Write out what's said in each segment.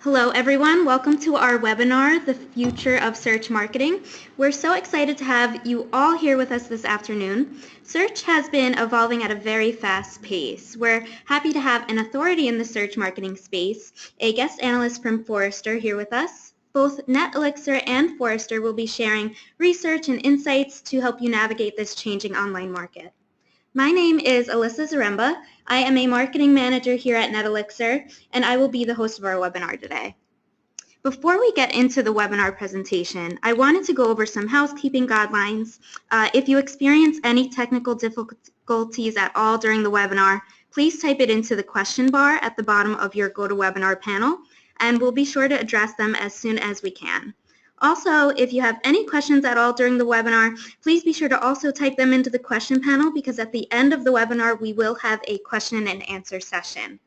Hello everyone, welcome to our webinar, The Future of Search Marketing. We're so excited to have you all here with us this afternoon. Search has been evolving at a very fast pace. We're happy to have an authority in the search marketing space, a guest analyst from Forrester here with us. Both NetElixir and Forrester will be sharing research and insights to help you navigate this changing online market. My name is Alyssa Zaremba. I am a marketing manager here at NetElixir, and I will be the host of our webinar today. Before we get into the webinar presentation, I wanted to go over some housekeeping guidelines. If you experience any technical difficulties at all during the webinar, please type it into the question bar at the bottom of your GoToWebinar panel, and we'll be sure to address them as soon as we can. Also, if you have any questions at all during the webinar, please be sure to also type them into the question panel because at the end of the webinar, we will have a question and answer session.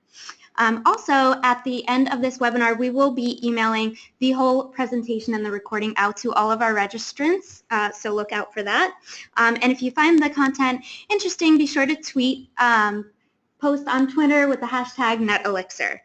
Also, at the end of this webinar, we will be emailing the whole presentation and the recording out to all of our registrants, so look out for that. And if you find the content interesting, be sure to tweet, post on Twitter with the hashtag NetElixir.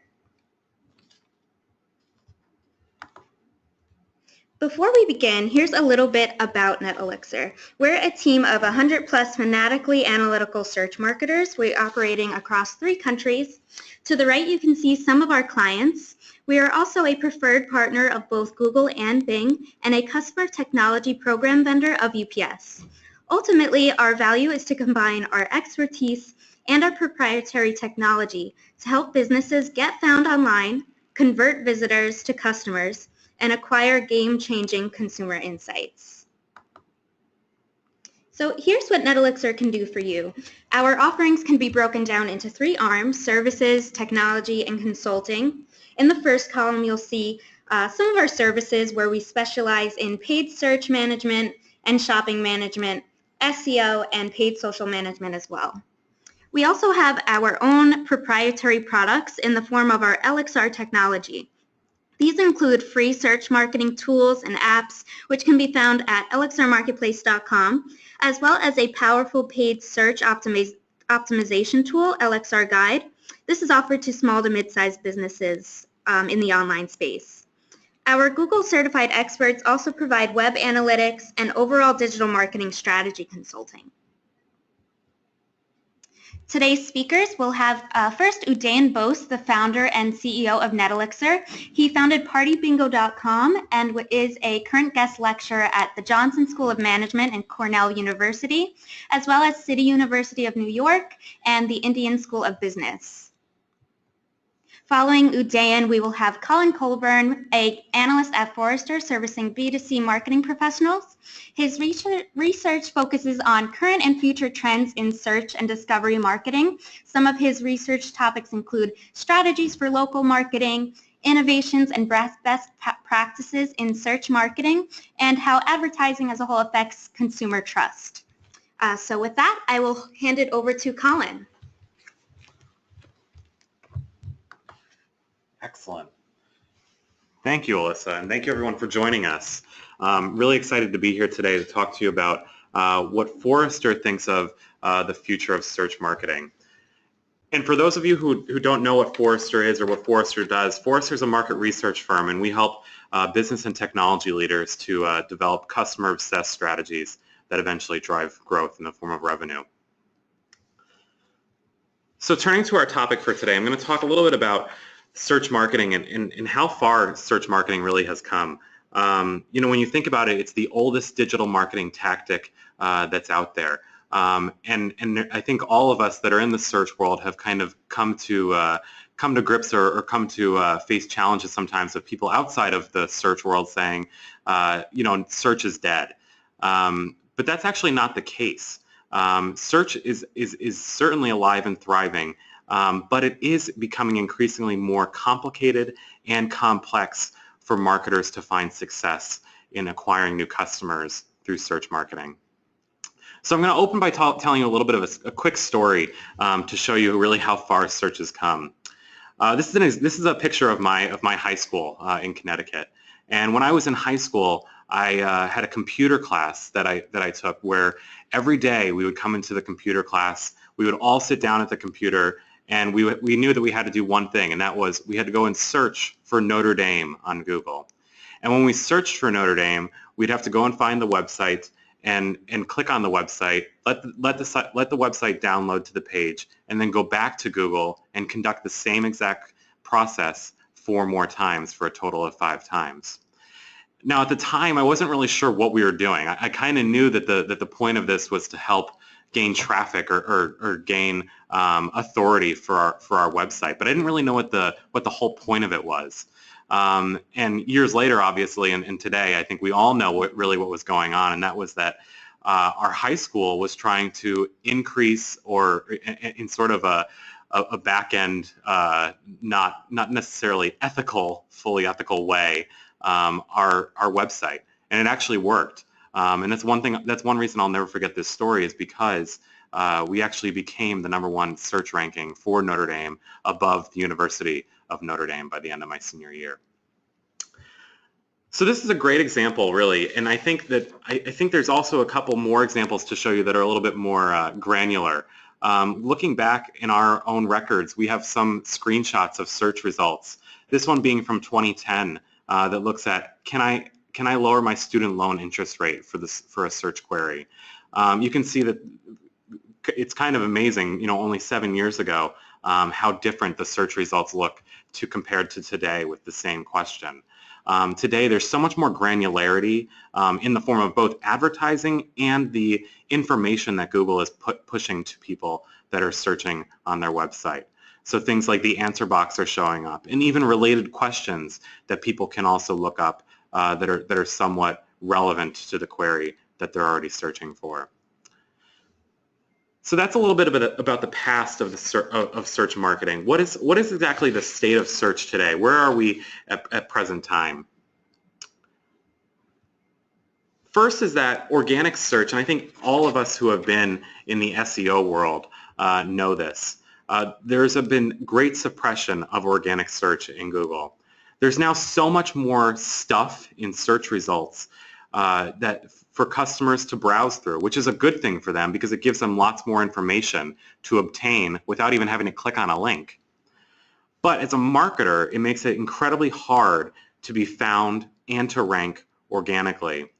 Before we begin, here's a little bit about NetElixir. We're a team of 100+ fanatically analytical search marketers. We're operating across 3 countries. To the right, you can see some of our clients. We are also a preferred partner of both Google and Bing and a customer technology program vendor of UPS. Ultimately, our value is to combine our expertise and our proprietary technology to help businesses get found online, convert visitors to customers, and acquire game-changing consumer insights. So here's what NetElixir can do for you. Our offerings can be broken down into 3 arms: services, technology, and consulting. In the first column, you'll see some of our services where we specialize in paid search management and shopping management, SEO, and paid social management as well. We also have our own proprietary products in the form of our Elixir technology. These include free search marketing tools and apps, which can be found at elixirmarketplace.com, as well as a powerful paid search optimization tool, Elixir Guide. This is offered to small to mid-sized businesses in the online space. Our Google certified experts also provide web analytics and overall digital marketing strategy consulting. Today's speakers will have first Udayan Bose, the founder and CEO of NetElixir. He founded PartyBingo.com and is a current guest lecturer at the Johnson School of Management and Cornell University, as well as City University of New York and the Indian School of Business. Following Udayan, we will have Colin Colburn, an analyst at Forrester servicing B2C marketing professionals. His research focuses on current and future trends in search and discovery marketing. Some of his research topics include strategies for local marketing, innovations and best practices in search marketing, and how advertising as a whole affects consumer trust. So with that, I will hand it over to Colin. Excellent. Thank you, Alyssa, and thank you everyone for joining us. Really excited to be here today to talk to you about what Forrester thinks of the future of search marketing. And for those of you who don't know what Forrester is or what Forrester does, Forrester is a market research firm, and we help business and technology leaders to develop customer-obsessed strategies that eventually drive growth in the form of revenue. So turning to our topic for today, I'm going to talk a little bit about search marketing and how far search marketing really has come. You know, when you think about it, it's the oldest digital marketing tactic that's out there. And I think all of us that are in the search world have kind of come to grips or come to face challenges sometimes of people outside of the search world saying, you know, search is dead. But that's actually not the case. Search is certainly alive and thriving. But it is becoming increasingly more complicated and complex for marketers to find success in acquiring new customers through search marketing. So I'm going to open by telling you a little bit of a quick story to show you really how far search has come. This is a picture of my high school in Connecticut. And when I was in high school, I had a computer class that I took where every day we would come into the computer class, we would all sit down at the computer, and we knew that we had to do one thing, and that was we had to go and search for Notre Dame on Google. And when we searched for Notre Dame, we'd have to go and find the website and click on the website, let the website download to the page, and then go back to Google and conduct the same exact process 4 more times for a total of 5 times. Now, at the time, I wasn't really sure what we were doing. I kind of knew that the point of this was to help gain traffic or gain authority for our website, but I didn't really know what the whole point of it was. And years later, obviously, and today, I think we all know what was going on, and that was that our high school was trying to increase, or in sort of a back end, not necessarily fully ethical way, our website, and it actually worked. And that's one reason I'll never forget this story, is because we actually became the #1 search ranking for Notre Dame, above the University of Notre Dame, by the end of my senior year. So this is a great example, really, and I think there's also a couple more examples to show you that are a little bit more granular. Looking back in our own records, we have some screenshots of search results. This one being from 2010, that looks at, can I lower my student loan interest rate for a search query? You can see that it's kind of amazing, only 7 years ago, how different the search results look compared to today with the same question. Today, there's so much more granularity in the form of both advertising and the information that Google is pushing to people that are searching on their website. So things like the answer box are showing up, and even related questions that people can also look up that are somewhat relevant to the query that they're already searching for. So that's a little bit about the past of search marketing. What is exactly the state of search today? Where are we at present time? First is that organic search, and I think all of us who have been in the SEO world know this. There's been great suppression of organic search in Google. There's now so much more stuff in search results that for customers to browse through, which is a good thing for them because it gives them lots more information to obtain without even having to click on a link. But as a marketer, it makes it incredibly hard to be found and to rank organically.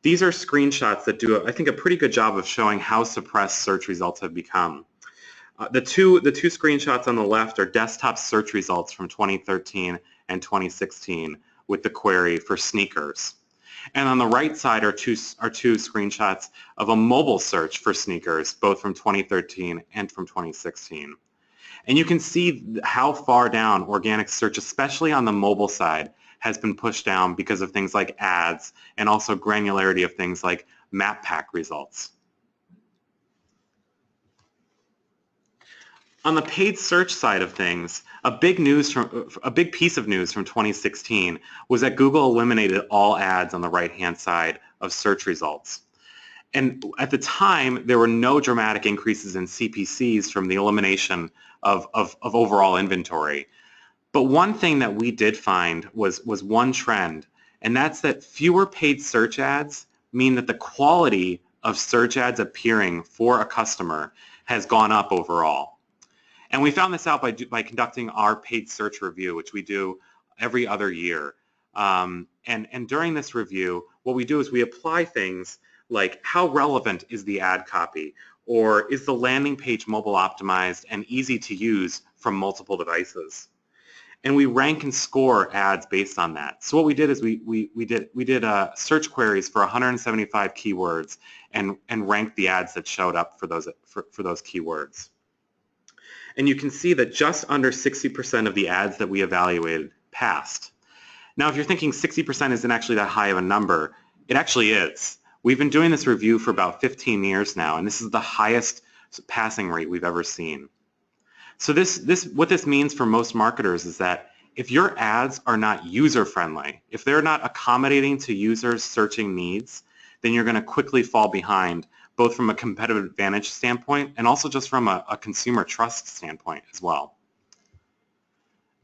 These are screenshots that do, I think, a pretty good job of showing how suppressed search results have become. The two screenshots on the left are desktop search results from 2013 and 2016 with the query for sneakers. And on the right side are two screenshots of a mobile search for sneakers, both from 2013 and from 2016. And you can see how far down organic search, especially on the mobile side, has been pushed down because of things like ads and also granularity of things like map pack results. On the paid search side of things, a big piece of news from 2016 was that Google eliminated all ads on the right-hand side of search results. And at the time, there were no dramatic increases in CPCs from the elimination of overall inventory. But one thing that we did find was one trend, and that's that fewer paid search ads mean that the quality of search ads appearing for a customer has gone up overall. And we found this out by conducting our paid search review, which we do every other year. And during this review, what we do is we apply things like how relevant is the ad copy, or is the landing page mobile optimized and easy to use from multiple devices. And we rank and score ads based on that. So what we did is we did search queries for 175 keywords and ranked the ads that showed up for those keywords. And you can see that just under 60% of the ads that we evaluated passed. Now, if you're thinking 60% isn't actually that high of a number, it actually is. We've been doing this review for about 15 years now, and this is the highest passing rate we've ever seen. So what this means for most marketers is that if your ads are not user-friendly, if they're not accommodating to users' searching needs, then you're going to quickly fall behind, both from a competitive advantage standpoint and also just from a consumer trust standpoint as well.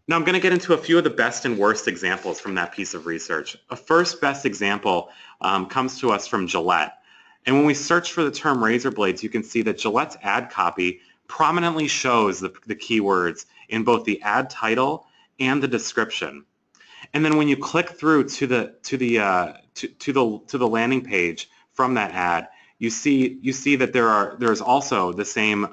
Now I'm going to get into a few of the best and worst examples from that piece of research. A first best example comes to us from Gillette. And when we search for the term razor blades, you can see that Gillette's ad copy prominently shows the keywords in both the ad title and the description. And then when you click through to the landing page from that ad, you see that there's also the same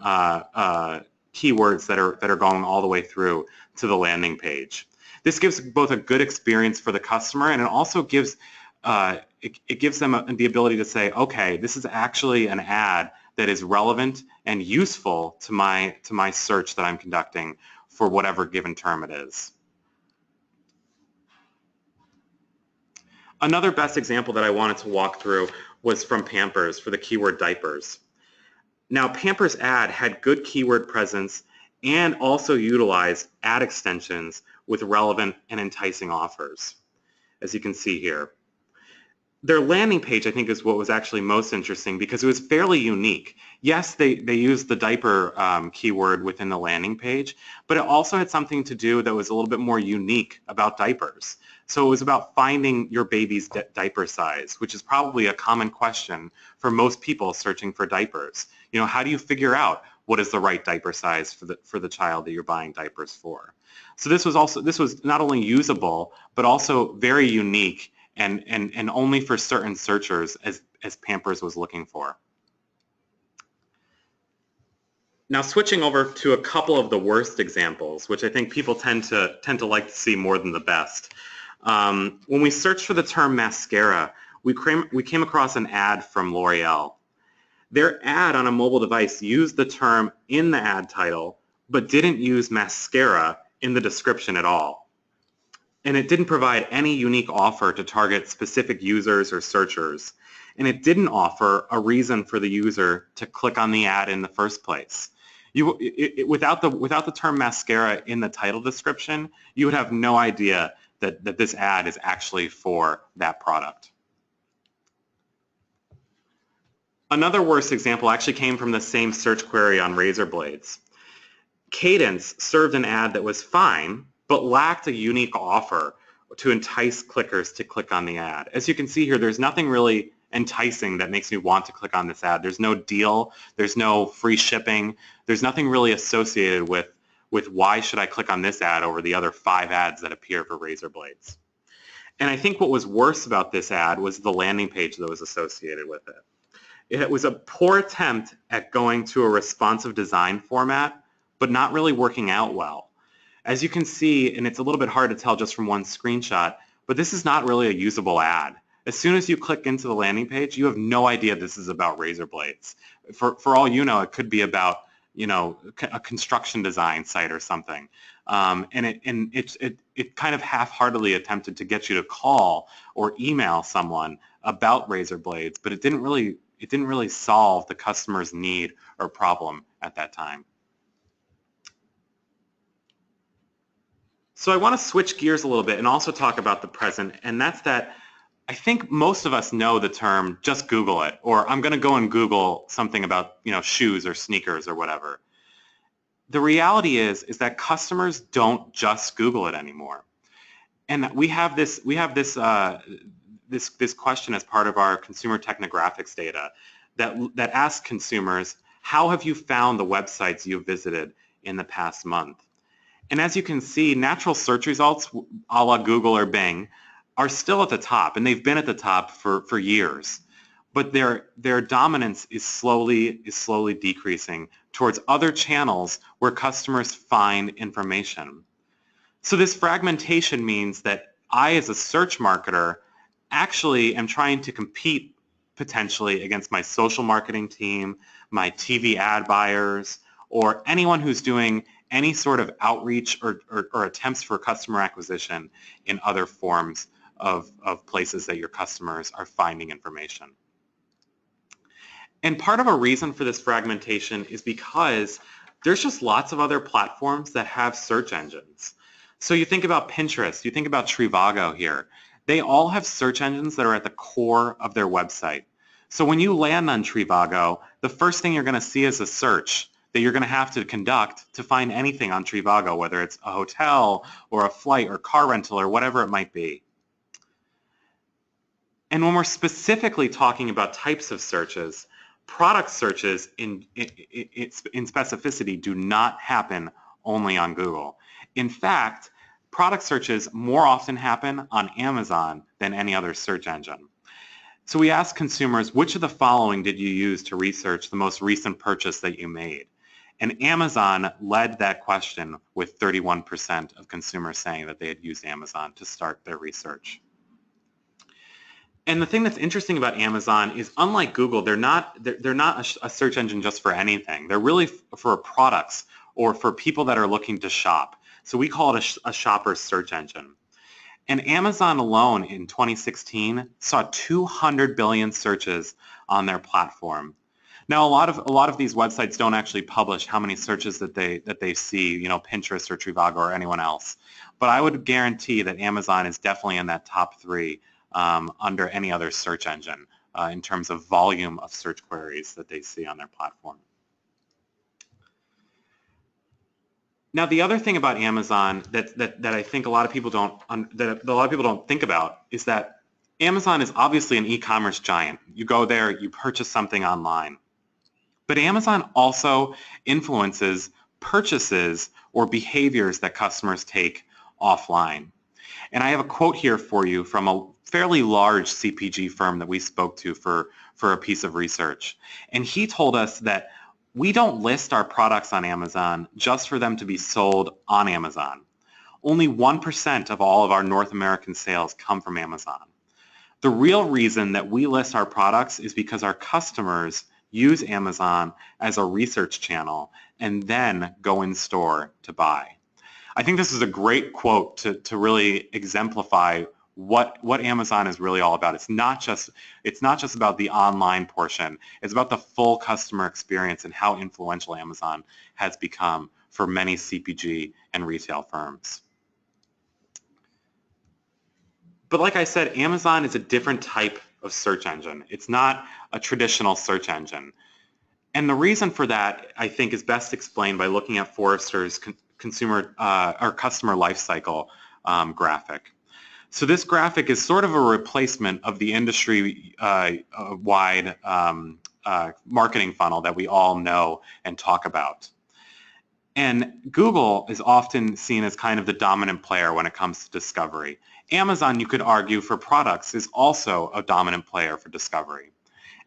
keywords that are going all the way through to the landing page. This gives both a good experience for the customer, and it also gives it gives them the ability to say, okay, this is actually an ad that is relevant and useful to my search that I'm conducting for whatever given term it is. Another best example that I wanted to walk through was from Pampers for the keyword diapers. Now, Pampers ad had good keyword presence and also utilized ad extensions with relevant and enticing offers, as you can see here. Their landing page, I think, is what was actually most interesting because it was fairly unique. Yes, they used the diaper keyword within the landing page, but it also had something to do that was a little bit more unique about diapers. So it was about finding your baby's diaper size, which is probably a common question for most people searching for diapers. You know, how do you figure out what is the right diaper size for the child that you're buying diapers for? So this was not only usable, but also very unique and only for certain searchers as Pampers was looking for. Now switching over to a couple of the worst examples, which I think people tend to like to see more than the best. When we searched for the term mascara, we came across an ad from L'Oreal. Their ad on a mobile device used the term in the ad title, but didn't use mascara in the description at all. And it didn't provide any unique offer to target specific users or searchers. And it didn't offer a reason for the user to click on the ad in the first place. Without the term mascara in the title description, you would have no idea that this ad is actually for that product. Another worse example actually came from the same search query on razor blades. Cadence served an ad that was fine, but lacked a unique offer to entice clickers to click on the ad. As you can see here, there's nothing really enticing that makes me want to click on this ad. There's no deal, there's no free shipping, there's nothing really associated with why should I click on this ad over the other 5 ads that appear for razor blades. And I think what was worse about this ad was the landing page that was associated with it. It was a poor attempt at going to a responsive design format, but not really working out well. As you can see, and it's a little bit hard to tell just from one screenshot, but this is not really a usable ad. As soon as you click into the landing page, you have no idea this is about razor blades. For all you know, it could be about, you know, a construction design site or something. And it kind of half-heartedly attempted to get you to call or email someone about razor blades, but it didn't really solve the customer's need or problem at that time. So I want to switch gears a little bit and also talk about the present, and that's that I think most of us know the term just Google it, or I'm going to go and Google something about, you know, shoes or sneakers or whatever. The reality is that customers don't just Google it anymore. And we have this question as part of our consumer technographics data that asks consumers, how have you found the websites you've visited in the past month? And as you can see, natural search results, a la Google or Bing, are still at the top, and they've been at the top for years. But their dominance is slowly decreasing towards other channels where customers find information. So this fragmentation means that I, as a search marketer, actually am trying to compete potentially against my social marketing team, my TV ad buyers, or anyone who's doing any sort of outreach or attempts for customer acquisition in other forms of places that your customers are finding information. And part of a reason for this fragmentation is because there's just lots of other platforms that have search engines. So you think about Pinterest, you think about Trivago here. They all have search engines that are at the core of their website. So when you land on Trivago, the first thing you're going to see is a search that you're going to have to conduct to find anything on Trivago, whether it's a hotel or a flight or car rental or whatever it might be. And when we're specifically talking about types of searches, Product searches in specificity do not happen only on Google. In fact, product searches more often happen on Amazon than any other search engine. So we asked consumers, which of the following did you use to research the most recent purchase that you made? And Amazon led that question with 31% of consumers saying that they had used Amazon to start their research. And the thing that's interesting about Amazon is, unlike Google, they're not a search engine just for anything. They're really for products or for people that are looking to shop. So we call it a shopper's search engine. And Amazon alone in 2016 saw 200 billion searches on their platform. Now, a lot of these websites don't actually publish how many searches that they see, you know, Pinterest or Trivago or anyone else. But I would guarantee that Amazon is definitely in that top 3 under any other search engine in terms of volume of search queries that they see on their platform. Now, the other thing about Amazon that I think a lot of people don't think about is that Amazon is obviously an e-commerce giant. You go there, you purchase something online. But Amazon also influences purchases or behaviors that customers take offline. And I have a quote here for you from a fairly large CPG firm that we spoke to for a piece of research. And he told us that we don't list our products on Amazon just for them to be sold on Amazon. Only 1% of all of our North American sales come from Amazon. The real reason that we list our products is because our customers use Amazon as a research channel and then go in store to buy. I think this is a great quote to really exemplify what Amazon is really all about. It's not just about the online portion. It's about the full customer experience and how influential Amazon has become for many CPG and retail firms. But like I said, Amazon is a different type of search engine. It's not a traditional search engine. And the reason for that, I think, is best explained by looking at Forrester's customer life cycle graphic. So this graphic is sort of a replacement of the industry-wide marketing funnel that we all know and talk about. And Google is often seen as kind of the dominant player when it comes to discovery. Amazon, you could argue, for products is also a dominant player for discovery.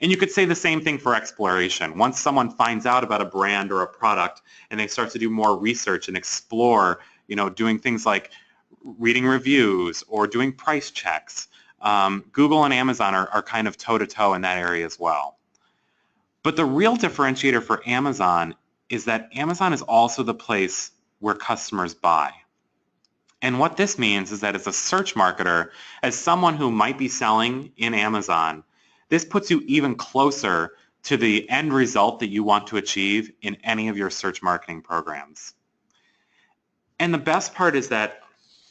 And you could say the same thing for exploration. Once someone finds out about a brand or a product and they start to do more research and explore, you know, doing things like reading reviews or doing price checks, Google and Amazon are kind of toe-to-toe in that area as well. But the real differentiator for Amazon is that Amazon is also the place where customers buy. And what this means is that as a search marketer, as someone who might be selling in Amazon, this puts you even closer to the end result that you want to achieve in any of your search marketing programs. And the best part is that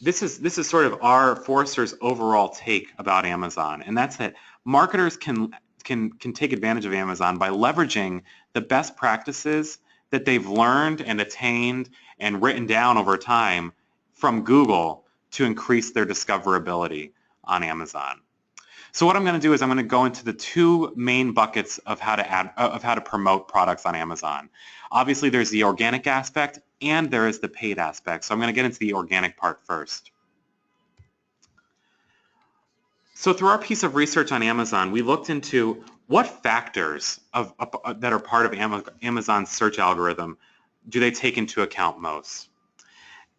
this is sort of our Forrester's overall take about Amazon, and that's that marketers can take advantage of Amazon by leveraging the best practices that they've learned and attained and written down over time from Google to increase their discoverability on Amazon. So what I'm going to do is I'm going to go into the 2 main buckets of how to promote products on Amazon. Obviously, there's the organic aspect and there is the paid aspect. So I'm going to get into the organic part first. So through our piece of research on Amazon, we looked into what factors that are part of Amazon's search algorithm do they take into account most.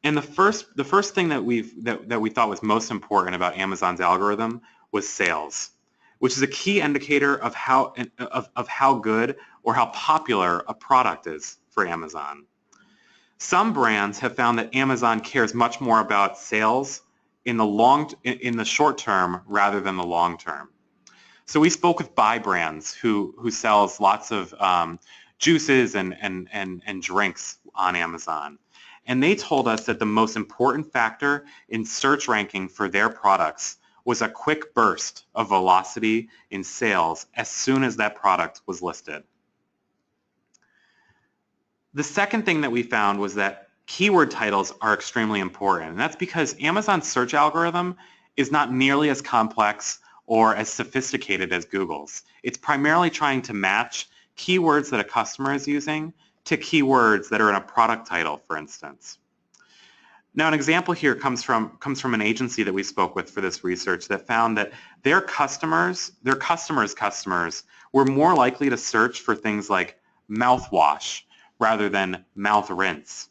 And the first thing that we thought was most important about Amazon's algorithm was sales, which is a key indicator of how good or how popular a product is for Amazon. Some brands have found that Amazon cares much more about sales in the short term rather than the long term. So we spoke with Buy Brands, who sells lots of juices and drinks on Amazon. And they told us that the most important factor in search ranking for their products was a quick burst of velocity in sales as soon as that product was listed. The second thing that we found was that keyword titles are extremely important, and that's because Amazon's search algorithm is not nearly as complex or as sophisticated as Google's. It's primarily trying to match keywords that a customer is using to keywords that are in a product title, for instance. Now, an example here comes from an agency that we spoke with for this research that found that their customers' customers were more likely to search for things like mouthwash rather than mouth rinse.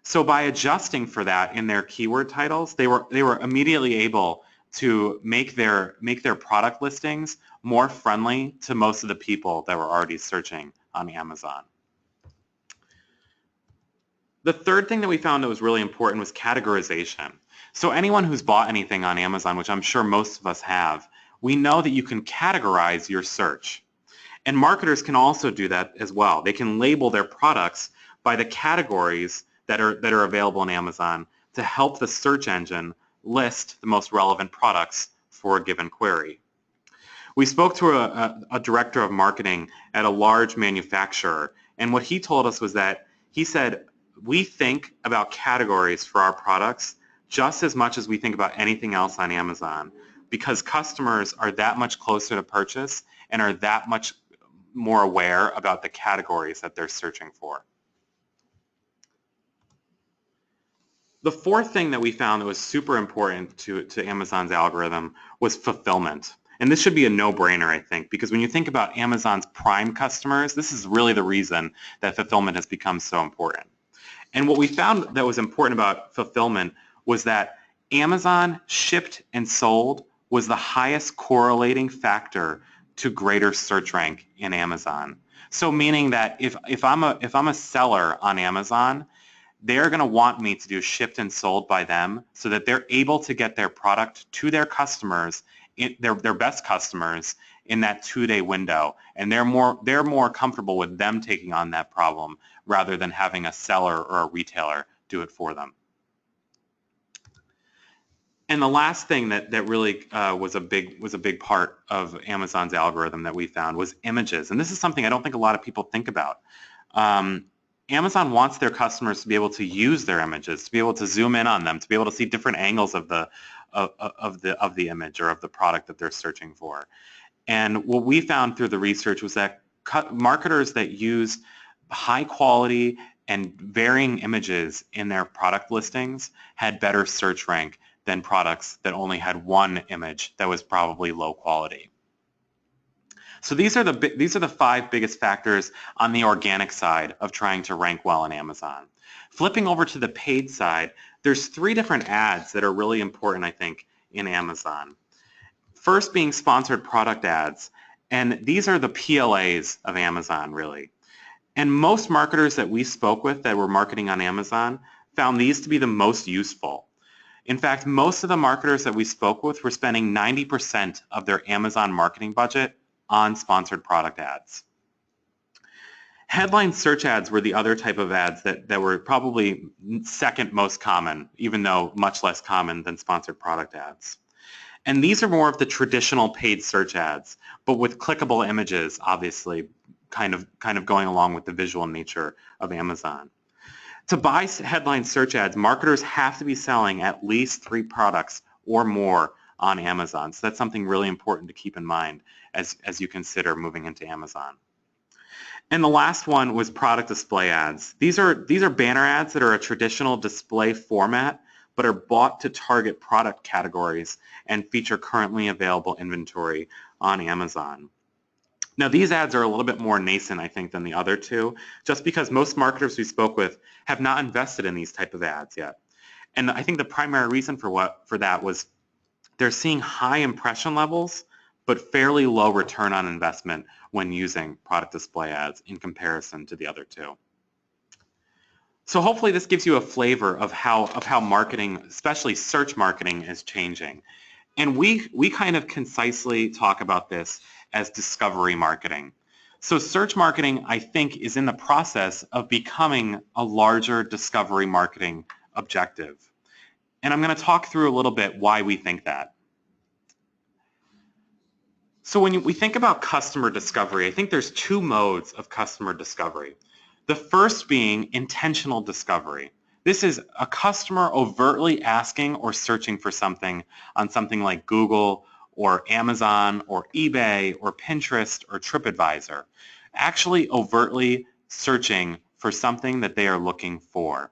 So by adjusting for that in their keyword titles, they were immediately able to make their product listings more friendly to most of the people that were already searching on Amazon. The third thing that we found that was really important was categorization. So anyone who's bought anything on Amazon, which I'm sure most of us have, we know that you can categorize your search. And marketers can also do that as well. They can label their products by the categories that are available on Amazon to help the search engine list the most relevant products for a given query. We spoke to a director of marketing at a large manufacturer, and what he told us was that he said, we think about categories for our products just as much as we think about anything else on Amazon, because customers are that much closer to purchase and are that much more aware about the categories that they're searching for. The fourth thing that we found that was super important to Amazon's algorithm was fulfillment. And this should be a no-brainer, I think, because when you think about Amazon's Prime customers, this is really the reason that fulfillment has become so important. And what we found that was important about fulfillment was that Amazon shipped and sold was the highest correlating factor to greater search rank in Amazon. So meaning that if I'm a seller on Amazon, they're going to want me to do shipped and sold by them so that they're able to get their product to their customers, their best customers, in that 2-day window, and they're more comfortable with them taking on that problem rather than having a seller or a retailer do it for them. And the last thing that really was a big part of Amazon's algorithm that we found was images, and this is something I don't think a lot of people think about. Amazon wants their customers to be able to use their images, to be able to zoom in on them, to be able to see different angles of the image or of the product that they're searching for. And what we found through the research was that marketers that use high quality and varying images in their product listings had better search rank than products that only had one image that was probably low quality. So these are the 5 biggest factors on the organic side of trying to rank well on Amazon. Flipping over to the paid side, there's 3 different ads that are really important, I think, in Amazon. First being sponsored product ads, and these are the PLAs of Amazon, really. And most marketers that we spoke with that were marketing on Amazon found these to be the most useful. In fact, most of the marketers that we spoke with were spending 90% of their Amazon marketing budget on sponsored product ads. Headline search ads were the other type of ads that were probably second most common, even though much less common than sponsored product ads. And these are more of the traditional paid search ads, but with clickable images, obviously, kind of going along with the visual nature of Amazon. To buy headline search ads, marketers have to be selling at least 3 products or more on Amazon. So that's something really important to keep in mind as you consider moving into Amazon. And the last one was product display ads. These are banner ads that are a traditional display format, but are bought to target product categories and feature currently available inventory on Amazon. Now, these ads are a little bit more nascent, I think, than the other 2, just because most marketers we spoke with have not invested in these type of ads yet. And I think the primary reason for that was they're seeing high impression levels, but fairly low return on investment when using product display ads in comparison to the other 2. So hopefully this gives you a flavor of how marketing, especially search marketing, is changing. And we kind of concisely talk about this as discovery marketing. So search marketing, I think, is in the process of becoming a larger discovery marketing objective. And I'm going to talk through a little bit why we think that. So when we think about customer discovery, I think there's 2 modes of customer discovery. The first being intentional discovery. This is a customer overtly asking or searching for something on something like Google or Amazon or eBay or Pinterest or TripAdvisor. actually overtly searching for something that they are looking for.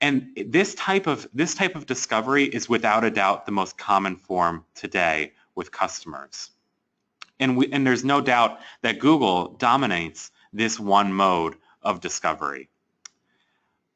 And this type of discovery is without a doubt the most common form today with customers. And there's no doubt that Google dominates this one mode of discovery.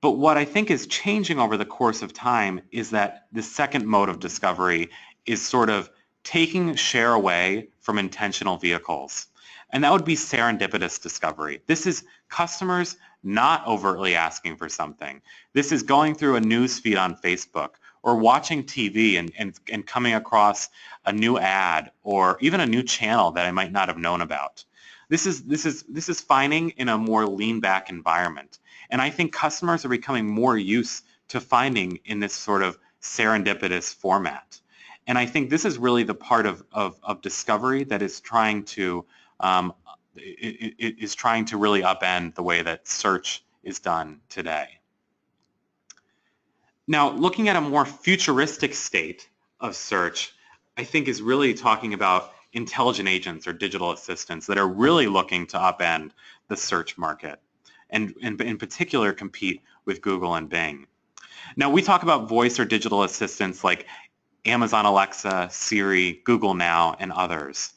But what I think is changing over the course of time is that the second mode of discovery is sort of taking share away from intentional vehicles. And that would be serendipitous discovery. This is customers not overtly asking for something. This is going through a news feed on Facebook or watching TV and coming across a new ad or even a new channel that I might not have known about. This is finding in a more lean back environment. And I think customers are becoming more used to finding in this sort of serendipitous format. And I think this is really the part of discovery that is trying to really upend the way that search is done today. Now, looking at a more futuristic state of search, I think is really talking about intelligent agents or digital assistants that are really looking to upend the search market and in particular compete with Google and Bing. Now, we talk about voice or digital assistants like Amazon Alexa, Siri, Google Now, and others.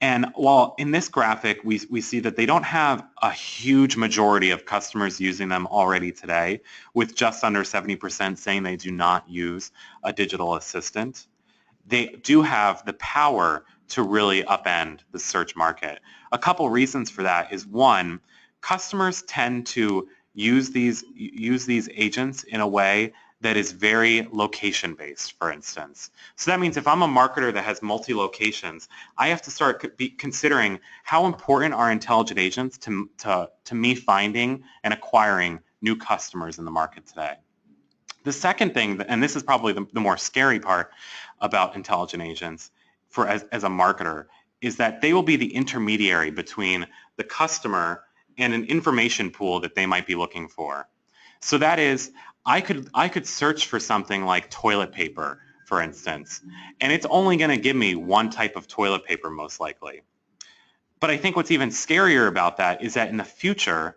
And while in this graphic we see that they don't have a huge majority of customers using them already today, with just under 70% saying they do not use a digital assistant, they do have the power to really upend the search market. A couple reasons for that is, one, customers tend to use these agents in a way that is very location-based, for instance. So that means if I'm a marketer that has multi-locations, I have to start considering how important are intelligent agents to me finding and acquiring new customers in the market today. The second thing, and this is probably the more scary part about intelligent agents as a marketer, is that they will be the intermediary between the customer and an information pool that they might be looking for. So that is, I could search for something like toilet paper, for instance, and it's only going to give me one type of toilet paper most likely. But I think what's even scarier about that is that in the future,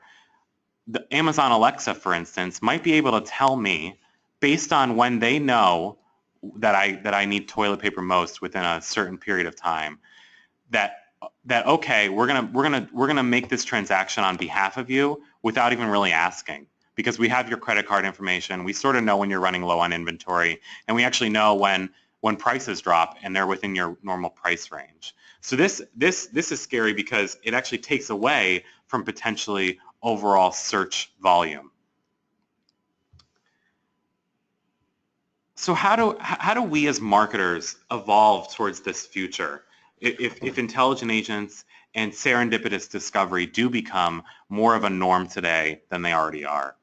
the Amazon Alexa, for instance, might be able to tell me, based on when they know that I need toilet paper most within a certain period of time, that okay, we're gonna make this transaction on behalf of you without even really asking, because we have your credit card information. We sort of know when you're running low on inventory, and we actually know when prices drop and they're within your normal price range. So this is scary because it actually takes away from potentially overall search volume. So how do we as marketers evolve towards this future if intelligent agents and serendipitous discovery do become more of a norm today than they already are?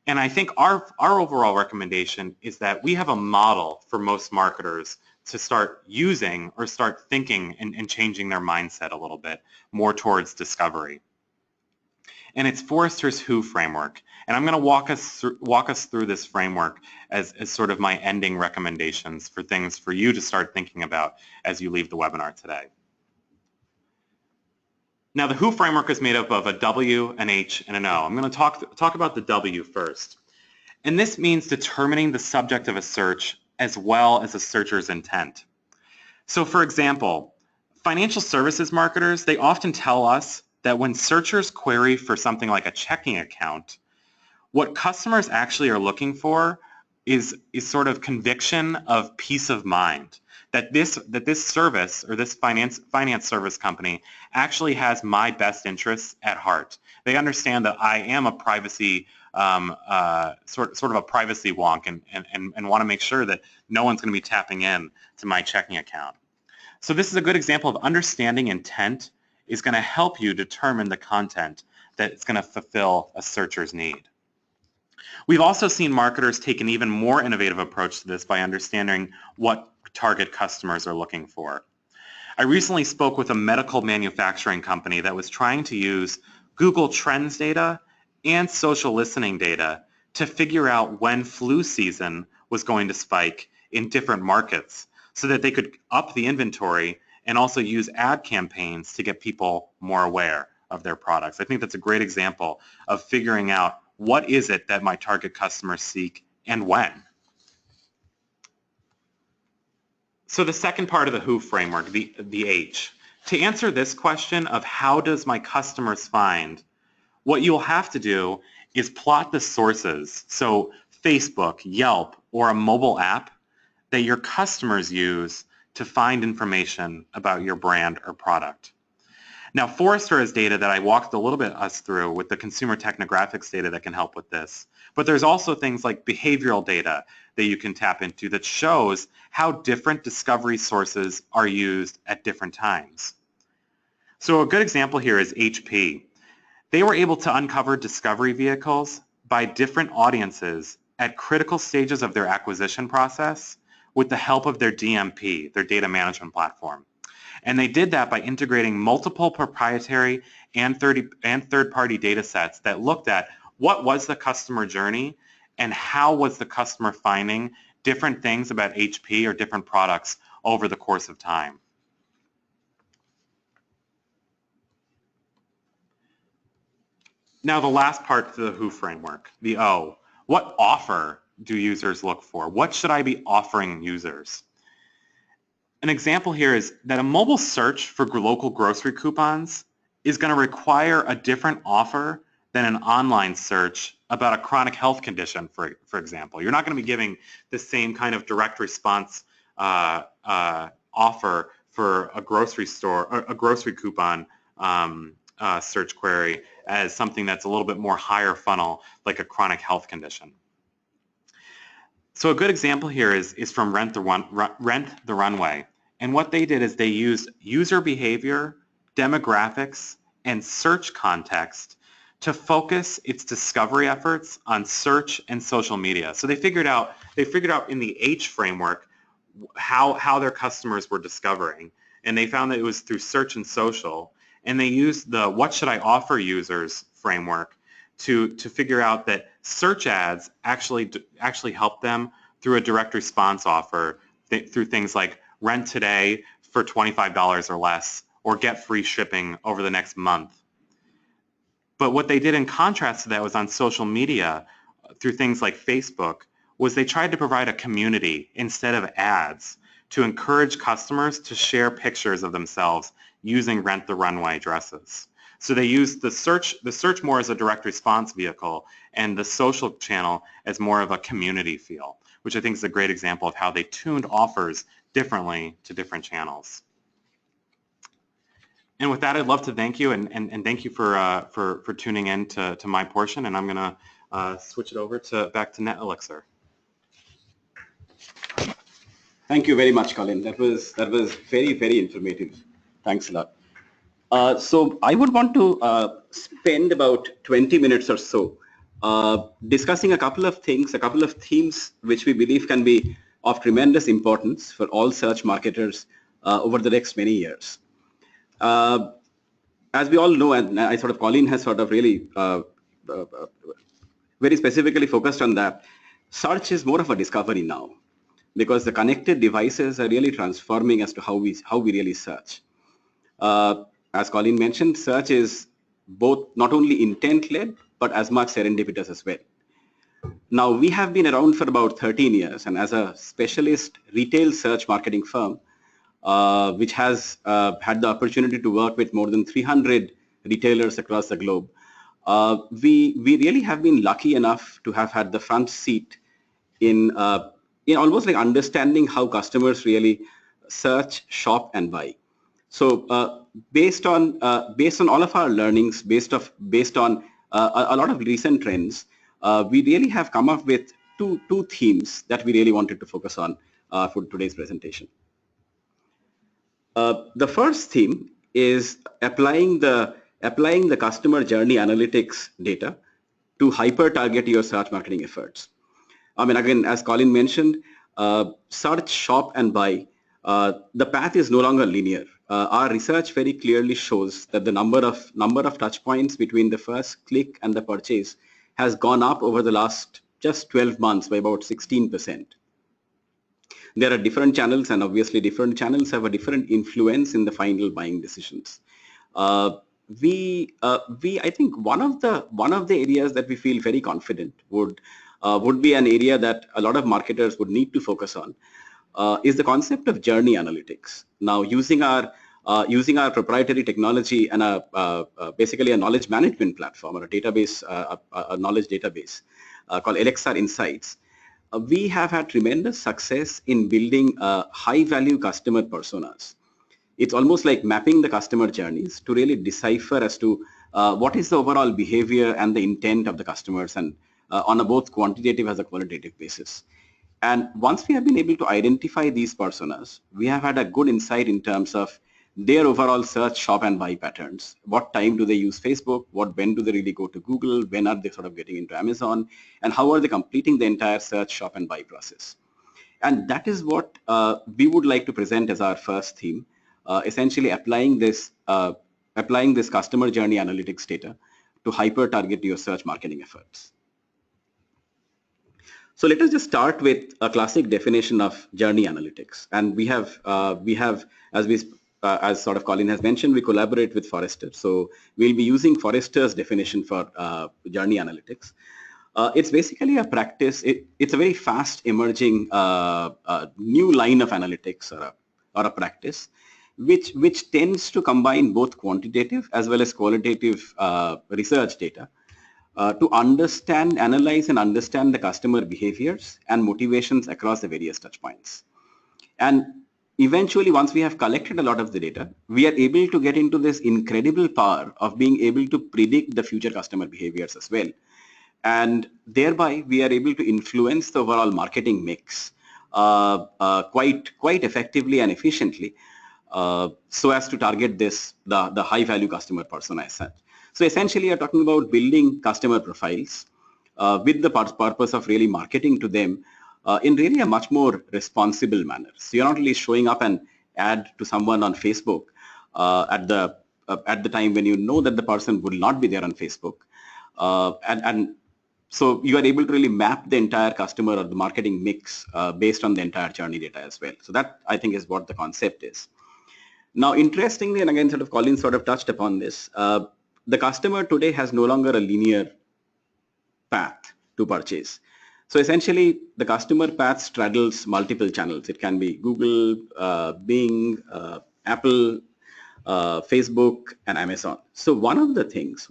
And I think our overall recommendation is that we have a model for most marketers to start using or start thinking and changing their mindset a little bit more towards discovery. And it's Forrester's Who framework. And I'm going to walk us through this framework as sort of my ending recommendations for things for you to start thinking about as you leave the webinar today. Now, the Who framework is made up of a W, an H, and an O. I'm going to talk about the W first. And this means determining the subject of a search as well as a searcher's intent. So, for example, financial services marketers, they often tell us that when searchers query for something like a checking account, what customers actually are looking for is sort of conviction of peace of mind, that this service or this finance service company actually has my best interests at heart. They understand that I am a privacy sort of a privacy wonk and want to make sure that no one's going to be tapping in to my checking account. So this is a good example of understanding intent is going to help you determine the content that's going to fulfill a searcher's need. We've also seen marketers take an even more innovative approach to this by understanding what target customers are looking for. I recently spoke with a medical manufacturing company that was trying to use Google Trends data and social listening data to figure out when flu season was going to spike in different markets so that they could up the inventory and also use ad campaigns to get people more aware of their products. I think that's a great example of figuring out what is it that my target customers seek and when. So the second part of the WHO framework, the H. To answer this question of how does my customers find, what you'll have to do is plot the sources, so Facebook, Yelp, or a mobile app that your customers use to find information about your brand or product. Now, Forrester has data that I walked a little bit us through with the consumer technographics data that can help with this. But there's also things like behavioral data that you can tap into that shows how different discovery sources are used at different times. So a good example here is HP. They were able to uncover discovery vehicles by different audiences at critical stages of their acquisition process with the help of their DMP, their data management platform. And they did that by integrating multiple proprietary and third-party data sets that looked at what was the customer journey and how was the customer finding different things about HP or different products over the course of time. Now the last part to the WHO framework, the O. What offer do users look for? What should I be offering users? An example here is that a mobile search for local grocery coupons is going to require a different offer than an online search about a chronic health condition, for example. You're not going to be giving the same kind of direct response offer for a grocery store, or a grocery coupon search query as something that's a little bit more higher funnel, like a chronic health condition. So a good example here is from Rent the Runway. And what they did is they used user behavior, demographics, and search context to focus its discovery efforts on search and social media. So they figured out in the H framework how their customers were discovering. And they found that it was through search and social. And they used the what should I offer users framework to figure out that search ads actually help them through a direct response offer through things like rent today for $25 or less, or get free shipping over the next month. But what they did in contrast to that was on social media through things like Facebook was they tried to provide a community instead of ads to encourage customers to share pictures of themselves using Rent the Runway dresses. So they used the search more as a direct response vehicle and the social channel as more of a community feel, which I think is a great example of how they tuned offers differently to different channels. And with that, I'd love to thank you and thank you for tuning in to my portion, and I'm going to switch it over back to NetElixir. Thank you very much, Colin. That was very, very informative. Thanks a lot. So I would want to spend about 20 minutes or so discussing a couple of things, a couple of themes which we believe can be of tremendous importance for all search marketers over the next many years. As we all know, and Colin has really very specifically focused on that, search is more of a discovery now, because the connected devices are really transforming as to how we really search. As Colin mentioned, search is both not only intent-led, but as much serendipitous as well. Now, we have been around for about 13 years, and as a specialist retail search marketing firm, which has had the opportunity to work with more than 300 retailers across the globe, we really have been lucky enough to have had the front seat in almost like understanding how customers really search, shop, and buy. So based on all of our learnings, based on a lot of recent trends, we really have come up with two themes that we really wanted to focus on for today's presentation. The first theme is applying the customer journey analytics data to hyper-target your search marketing efforts. I mean, again, as Colin mentioned, search, shop, and buy, the path is no longer linear. Our research very clearly shows that the number of touch points between the first click and the purchase has gone up over the last just 12 months by about 16%. There are different channels, and obviously different channels have a different influence in the final buying decisions. I think one of the areas that we feel very confident would be an area that a lot of marketers would need to focus on, is the concept of journey analytics. Now, using our proprietary technology and basically a knowledge management platform or a database, a knowledge database called Elixir Insights, we have had tremendous success in building high-value customer personas. It's almost like mapping the customer journeys to really decipher as to what is the overall behavior and the intent of the customers, and on a both quantitative as a qualitative basis. And once we have been able to identify these personas, we have had a good insight in terms of their overall search, shop, and buy patterns. What time do they use Facebook? When do they really go to Google? When are they sort of getting into Amazon? And how are they completing the entire search, shop, and buy process? And that is what we would like to present as our first theme, essentially applying this customer journey analytics data to hyper-target your search marketing efforts. So let us just start with a classic definition of journey analytics. And we have as sort of Colin has mentioned, we collaborate with Forrester. So we'll be using Forrester's definition for journey analytics. It's basically a practice. It's a very fast emerging new line of analytics or a practice, which tends to combine both quantitative as well as qualitative research data to analyze and understand the customer behaviors and motivations across the various touchpoints. And eventually, once we have collected a lot of the data, we are able to get into this incredible power of being able to predict the future customer behaviors as well. And thereby, we are able to influence the overall marketing mix quite effectively and efficiently, so as to target the high value customer persona as such. So essentially, you're talking about building customer profiles with the purpose of really marketing to them in really a much more responsible manner. So you're not really showing up an ad to someone on Facebook at the time when you know that the person will not be there on Facebook, and so you are able to really map the entire customer or the marketing mix based on the entire journey data as well. So that, I think, is what the concept is. Now, interestingly, and again, sort of Colin sort of touched upon this, the customer today has no longer a linear path to purchase. So essentially, the customer path straddles multiple channels. It can be Google, Bing, Apple, Facebook, and Amazon. So one of the things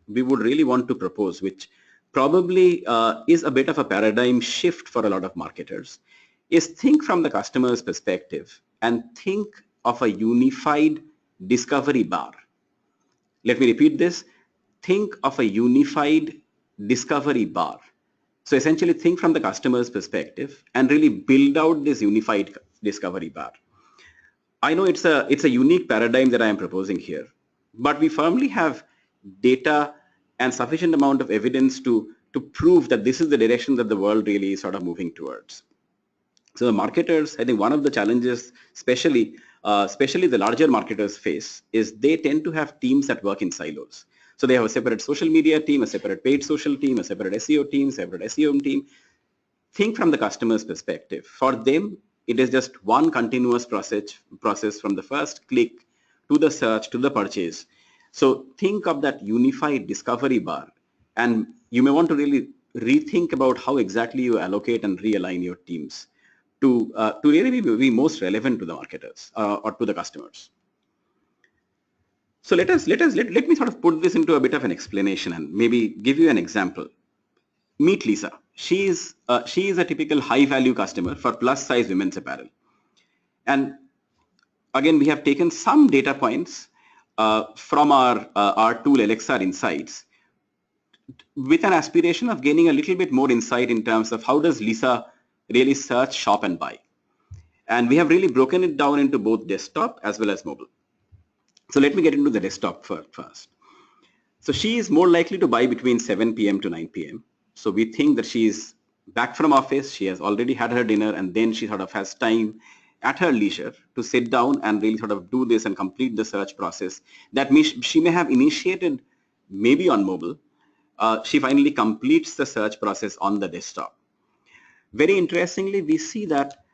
we would really want to propose, which probably is a bit of a paradigm shift for a lot of marketers, is think from the customer's perspective and think of a unified discovery bar. Let me repeat this. Think of a unified discovery bar. So essentially think from the customer's perspective and really build out this unified discovery bar. I know it's a unique paradigm that I am proposing here, but we firmly have data and sufficient amount of evidence to prove that this is the direction that the world really is sort of moving towards. So the marketers, I think one of the challenges, especially the larger marketers face, is they tend to have teams that work in silos. So they have a separate social media team, a separate paid social team, a separate SEO team, separate SEO team. Think from the customer's perspective. For them, it is just one continuous process from the first click to the search to the purchase. So think of that unified discovery bar, and you may want to really rethink about how exactly you allocate and realign your teams to really be most relevant to the marketers or to the customers. So let me sort of put this into a bit of an explanation and maybe give you an example. Meet Lisa. She is a typical high value customer for plus size women's apparel. And again, we have taken some data points from our tool Elixir Insights with an aspiration of gaining a little bit more insight in terms of how does Lisa really search, shop, and buy. And we have really broken it down into both desktop as well as mobile. So let me get into the desktop first. So she is more likely to buy between 7 p.m. to 9 p.m. So we think that she is back from office, she has already had her dinner, and then she sort of has time at her leisure to sit down and really sort of do this and complete the search process that she may have initiated maybe on mobile. She finally completes the search process on the desktop. Very interestingly, we see that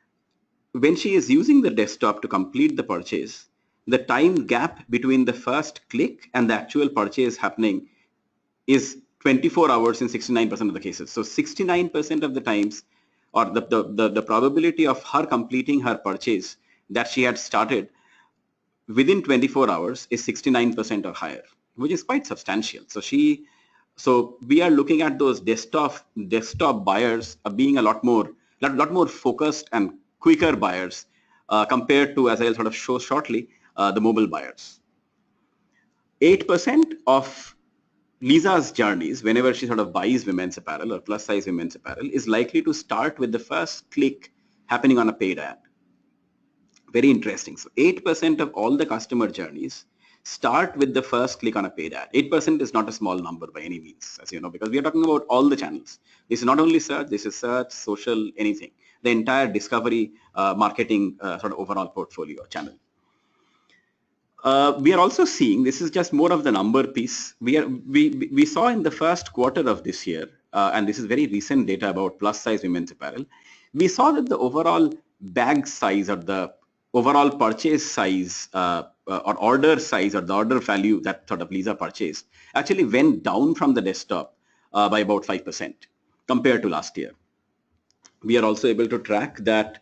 when she is using the desktop to complete the purchase, the time gap between the first click and the actual purchase happening is 24 hours in 69% of the cases. So 69% of the times, or the probability of her completing her purchase that she had started within 24 hours is 69% or higher, which is quite substantial. So we are looking at those desktop buyers being a lot more focused and quicker buyers compared to, as I'll sort of show shortly, the mobile buyers. 8% of Lisa's journeys, whenever she sort of buys women's apparel or plus size women's apparel, is likely to start with the first click happening on a paid ad. Very interesting. So 8% of all the customer journeys start with the first click on a paid ad. 8% is not a small number by any means, as you know, because we are talking about all the channels. This is not only search, this is search, social, anything. The entire discovery marketing sort of overall portfolio channel. We are also seeing, this is just more of the number piece, we saw in the first quarter of this year, and this is very recent data about plus size women's apparel, we saw that the overall bag size or the overall purchase size or order size or the order value that sort of Lisa purchased actually went down from the desktop by about 5% compared to last year. We are also able to track that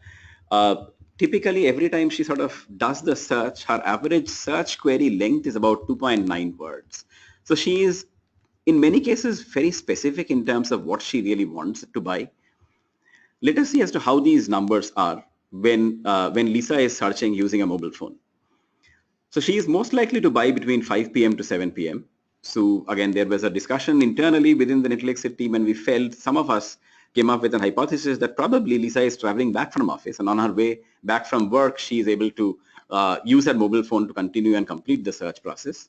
typically every time she sort of does the search, her average search query length is about 2.9 words. So she is in many cases very specific in terms of what she really wants to buy. Let us see as to how these numbers are when Lisa is searching using a mobile phone. So she is most likely to buy between 5 p.m. to 7 p.m. So again, there was a discussion internally within the NetElixir team, and we felt, some of us came up with an hypothesis that probably Lisa is traveling back from office, and on her way back from work, she is able to use her mobile phone to continue and complete the search process.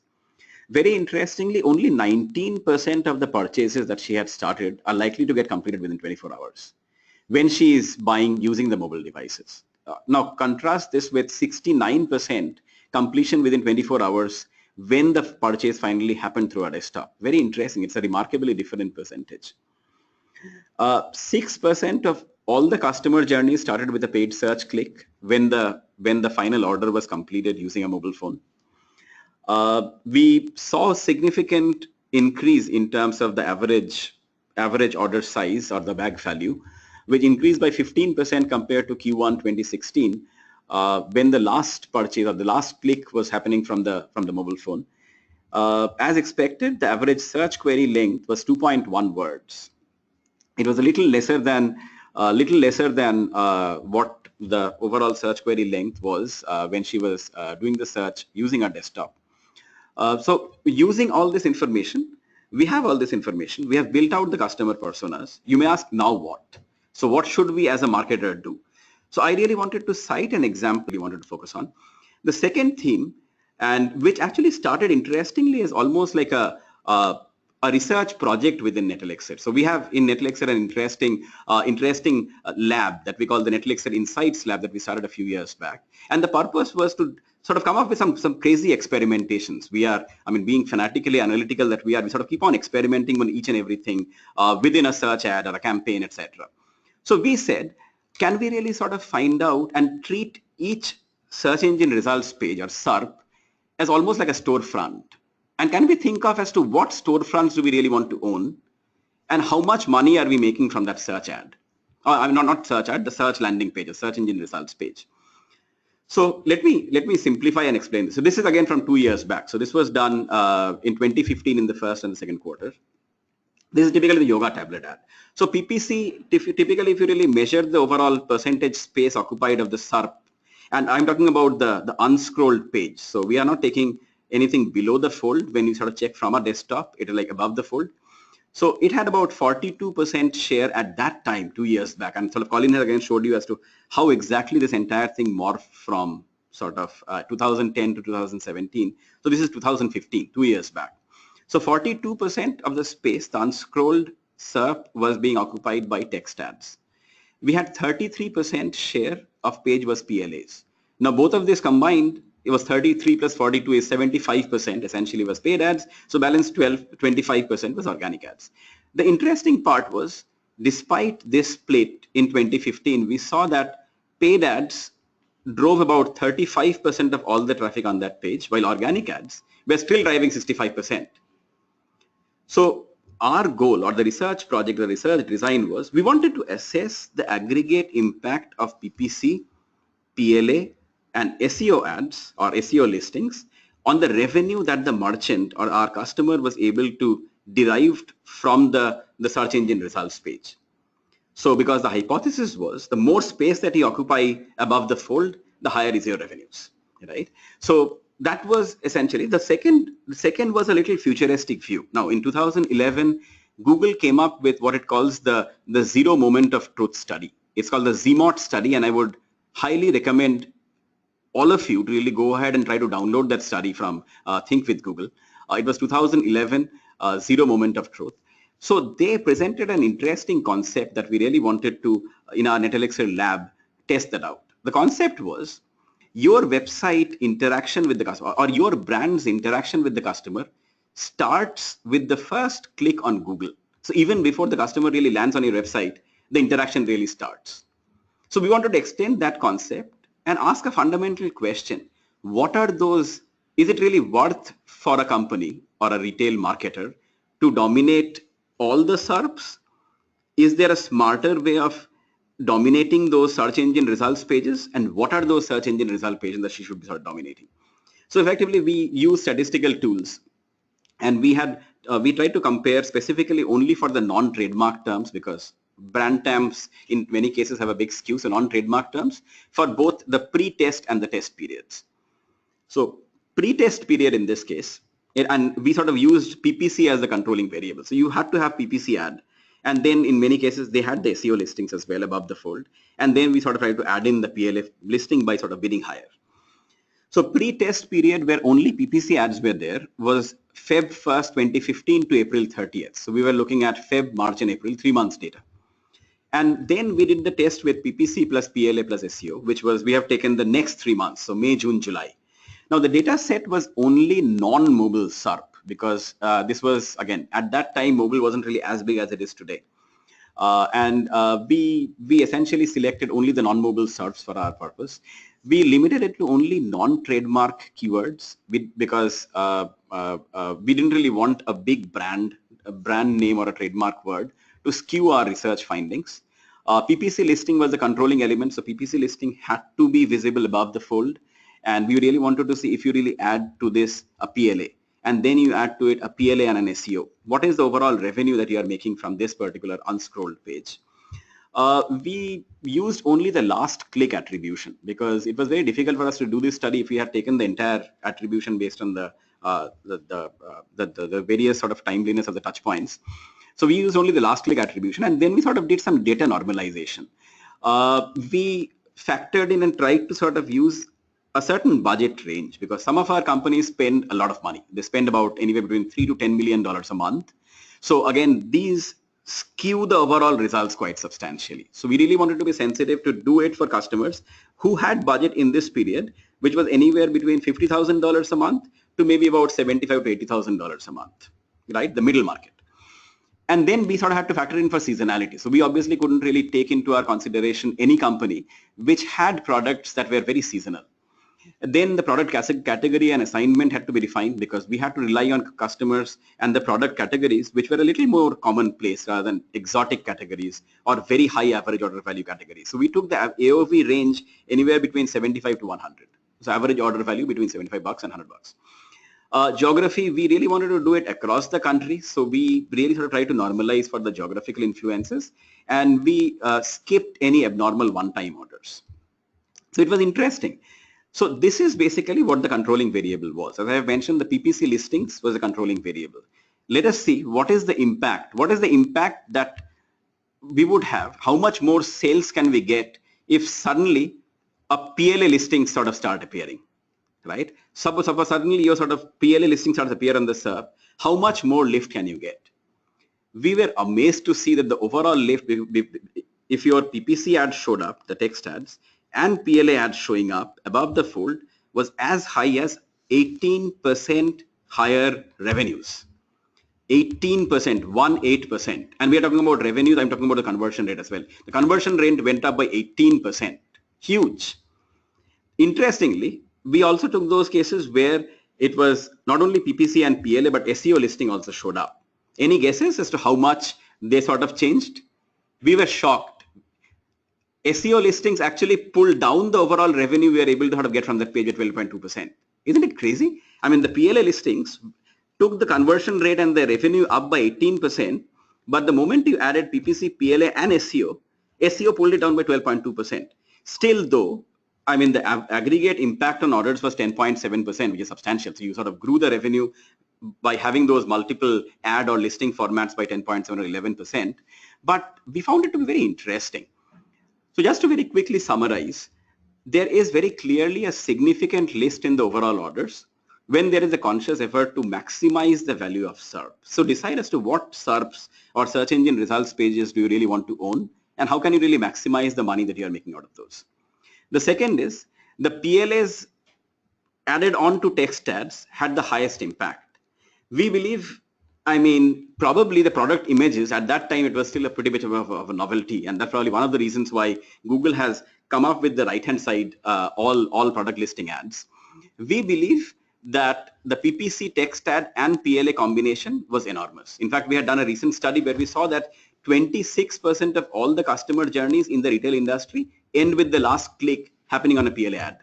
Very interestingly, only 19% of the purchases that she had started are likely to get completed within 24 hours when she is buying using the mobile devices. Now contrast this with 69% completion within 24 hours when the purchase finally happened through a desktop. Very interesting. It's a remarkably different percentage. 6% of all the customer journeys started with a paid search click when the final order was completed using a mobile phone. We saw a significant increase in terms of the average order size or the bag value, which increased by 15% compared to Q1 2016 when the last purchase or the last click was happening from the mobile phone. As expected, the average search query length was 2.1 words. It was a little lesser than what the overall search query length was when she was doing the search using a desktop. So using all this information, we have built out the customer personas. You may ask, now what? So what should we as a marketer do? So I really wanted to cite an example we wanted to focus on. The second theme, and which actually started interestingly as almost like a research project within NetElixir. So we have in NetElixir an interesting lab that we call the NetElixir Insights Lab that we started a few years back. And the purpose was to sort of come up with some crazy experimentations. Being fanatically analytical that we sort of keep on experimenting on each and everything within a search ad or a campaign, etc. So we said, can we really sort of find out and treat each search engine results page or SERP as almost like a storefront? And can we think of as to what storefronts do we really want to own and how much money are we making from that search ad? Not search ad, the search landing page, a search engine results page. So let me simplify and explain this. So this is again from 2 years back. So this was done in 2015 in the first and the second quarter. This is typically the yoga tablet ad. So PPC, typically if you really measure the overall percentage space occupied of the SERP, and I'm talking about the unscrolled page. So we are not taking anything below the fold. When you sort of check from a desktop, it is like above the fold. So it had about 42% share at that time, 2 years back. And sort of Colin has again showed you as to how exactly this entire thing morphed from sort of 2010 to 2017. So this is 2015, 2 years back. So 42% of the space, the unscrolled SERP, was being occupied by text ads. We had 33% share of page was PLAs. Now both of these combined, it was 33 plus 42 is 75% essentially was paid ads. So balance 25% was organic ads. The interesting part was, despite this split in 2015, we saw that paid ads drove about 35% of all the traffic on that page, while organic ads were still driving 65%. So our goal, or the research project, the research design was, we wanted to assess the aggregate impact of PPC, PLA, and SEO ads or SEO listings on the revenue that the merchant or our customer was able to derive from the search engine results page. So because the hypothesis was the more space that you occupy above the fold, the higher is your revenues, right? So that was essentially the second. The second was a little futuristic view. Now in 2011, Google came up with what it calls the zero moment of truth study. It's called the ZMOT study, and I would highly recommend all of you to really go ahead and try to download that study from Think with Google. It was 2011, zero moment of truth. So they presented an interesting concept that we really wanted to, in our NetElixir lab, test that out. The concept was your website interaction with the customer, or your brand's interaction with the customer, starts with the first click on Google. So even before the customer really lands on your website, the interaction really starts. So we wanted to extend that concept and ask a fundamental question. What are those, is it really worth for a company or a retail marketer to dominate all the SERPs? Is there a smarter way of dominating those search engine results pages? And what are those search engine result pages that she should be sort of dominating? So effectively, we use statistical tools, and we tried to compare specifically only for the non-trademark terms, because brand terms in many cases have a big skew, so non-trademark terms for both the pre-test and the test periods. So pre-test period in this case, and we sort of used PPC as the controlling variable. So you had to have PPC ad, and then in many cases they had the SEO listings as well above the fold, and then we sort of tried to add in the PLA listing by sort of bidding higher. So pre-test period where only PPC ads were there was Feb 1st, 2015 to April 30th. So we were looking at Feb, March, and April, 3 months data. And then we did the test with PPC plus PLA plus SEO, which was, we have taken the next 3 months, so May, June, July. Now the data set was only non-mobile SERP, because this was, again, at that time, mobile wasn't really as big as it is today. We essentially selected only the non-mobile SERPs for our purpose. We limited it to only non-trademark keywords because we didn't really want a big brand name or a trademark word to skew our research findings. PPC listing was the controlling element, so PPC listing had to be visible above the fold, and we really wanted to see if you really add to this a PLA, and then you add to it a PLA and an SEO. What is the overall revenue that you are making from this particular unscrolled page? We used only the last click attribution because it was very difficult for us to do this study if we had taken the entire attribution based on the various sort of timeliness of the touch points. So we used only the last click attribution, and then we sort of did some data normalization. We factored in and tried to sort of use a certain budget range, because some of our companies spend a lot of money. They spend about anywhere between $3 to $10 million a month. So again, these skew the overall results quite substantially. So we really wanted to be sensitive to do it for customers who had budget in this period, which was anywhere between $50,000 a month to maybe about $75,000 to $80,000 a month, right? The middle market. And then we sort of had to factor in for seasonality. So we obviously couldn't really take into our consideration any company which had products that were very seasonal. Then the product category and assignment had to be defined, because we had to rely on customers and the product categories which were a little more commonplace rather than exotic categories or very high average order value categories. So we took the AOV range anywhere between 75 to 100. So average order value between $75 and $100. Geography, we really wanted to do it across the country. So we really sort of tried to normalize for the geographical influences, and we skipped any abnormal one-time orders. So it was interesting. So this is basically what the controlling variable was. As I have mentioned, the PPC listings was a controlling variable. Let us see what is the impact. What is the impact that we would have? How much more sales can we get if suddenly a PLA listing sort of start appearing, right? Suppose suddenly your sort of PLA listing starts appear on the SERP. How much more lift can you get? We were amazed to see that the overall lift, if your PPC ad showed up, the text ads, and PLA ads showing up above the fold, was as high as 18% higher revenues. 18%, 18%. And we are talking about revenues, I'm talking about the conversion rate as well. The conversion rate went up by 18%. Huge. Interestingly, we also took those cases where it was not only PPC and PLA, but SEO listing also showed up. Any guesses as to how much they sort of changed? We were shocked. SEO listings actually pulled down the overall revenue we were able to sort of get from that page at 12.2%. Isn't it crazy? I mean, the PLA listings took the conversion rate and the revenue up by 18%, but the moment you added PPC, PLA and SEO pulled it down by 12.2%. Still though, I mean, the aggregate impact on orders was 10.7%, which is substantial. So you sort of grew the revenue by having those multiple ad or listing formats by 10.7 or 11%. But we found it to be very interesting. So just to very quickly summarize, there is very clearly a significant list in the overall orders when there is a conscious effort to maximize the value of SERP. So decide as to what SERPs or search engine results pages do you really want to own, and how can you really maximize the money that you are making out of those. The second is the PLAs added on to text ads had the highest impact. We believe, I mean, probably the product images at that time, it was still a pretty bit of a novelty, and that's probably one of the reasons why Google has come up with the right-hand side all product listing ads. We believe that the PPC text ad and PLA combination was enormous. In fact, we had done a recent study where we saw that 26% of all the customer journeys in the retail industry end with the last click happening on a PLA ad.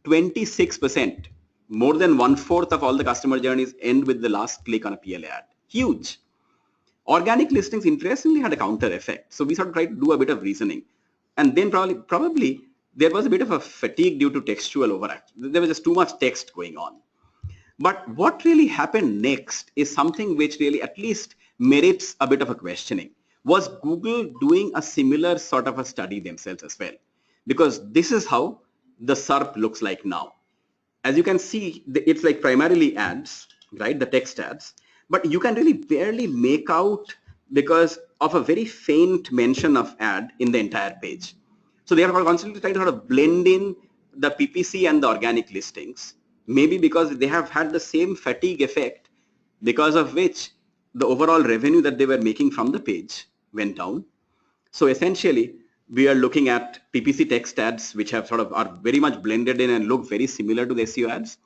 26%, more than 1/4 of all the customer journeys end with the last click on a PLA ad. Huge. Organic listings interestingly had a counter effect. So we sort of tried to do a bit of reasoning. And then probably there was a bit of a fatigue due to textual overact. There was just too much text going on. But what really happened next is something which really at least merits a bit of a questioning. Was Google doing a similar sort of a study themselves as well? Because this is how the SERP looks like now. As you can see, it's like primarily ads, right? The text ads, but you can really barely make out because of a very faint mention of ad in the entire page. So they are constantly trying to sort of blend in the PPC and the organic listings, maybe because they have had the same fatigue effect, because of which the overall revenue that they were making from the page went down. So essentially, we are looking at PPC text ads, which have sort of are very much blended in and look very similar to the SEO ads.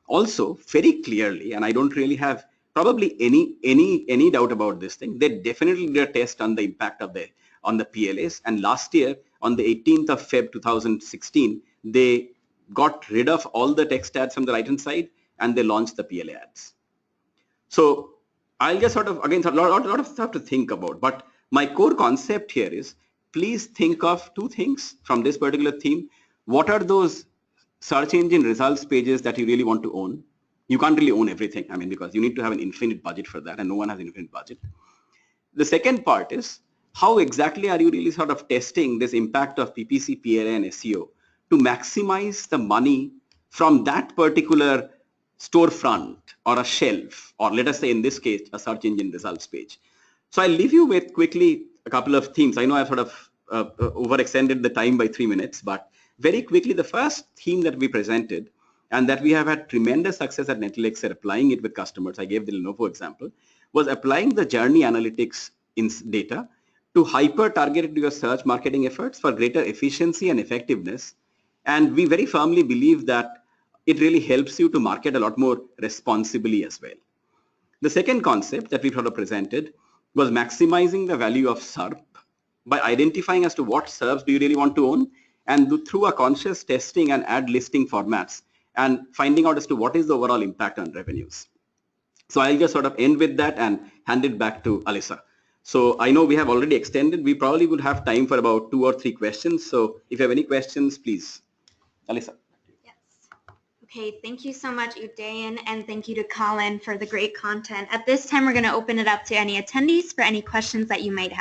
Also, very clearly, and I don't really have probably any doubt about this thing, they definitely did a test on the impact of on the PLAs. And last year, on the 18th of Feb 2016, they got rid of all the text ads from the right-hand side and they launched the PLA ads. So I'll just sort of, again, a lot of stuff to think about, but my core concept here is, please think of two things from this particular theme. What are those search engine results pages that you really want to own? You can't really own everything, I mean, because you need to have an infinite budget for that, and no one has an infinite budget. The second part is, how exactly are you really sort of testing this impact of PPC, PLA, and SEO to maximize the money from that particular storefront or a shelf, or let us say in this case, a search engine results page. So I'll leave you with quickly a couple of themes. I know I've sort of overextended the time by 3 minutes, but very quickly, the first theme that we presented and that we have had tremendous success at NetElixir applying it with customers, I gave the Lenovo example, was applying the journey analytics in data to hyper target your search marketing efforts for greater efficiency and effectiveness. And we very firmly believe that it really helps you to market a lot more responsibly as well. The second concept that we sort of presented was maximizing the value of SERP by identifying as to what SERPs do you really want to own, and through a conscious testing and ad listing formats and finding out as to what is the overall impact on revenues. So I'll just sort of end with that and hand it back to Alyssa. So I know we have already extended. We probably would have time for about 2 or 3 questions. So if you have any questions, please. Alyssa. Okay, thank you so much, Udayan, and thank you to Colin for the great content. At this time, we're going to open it up to any attendees for any questions that you might have.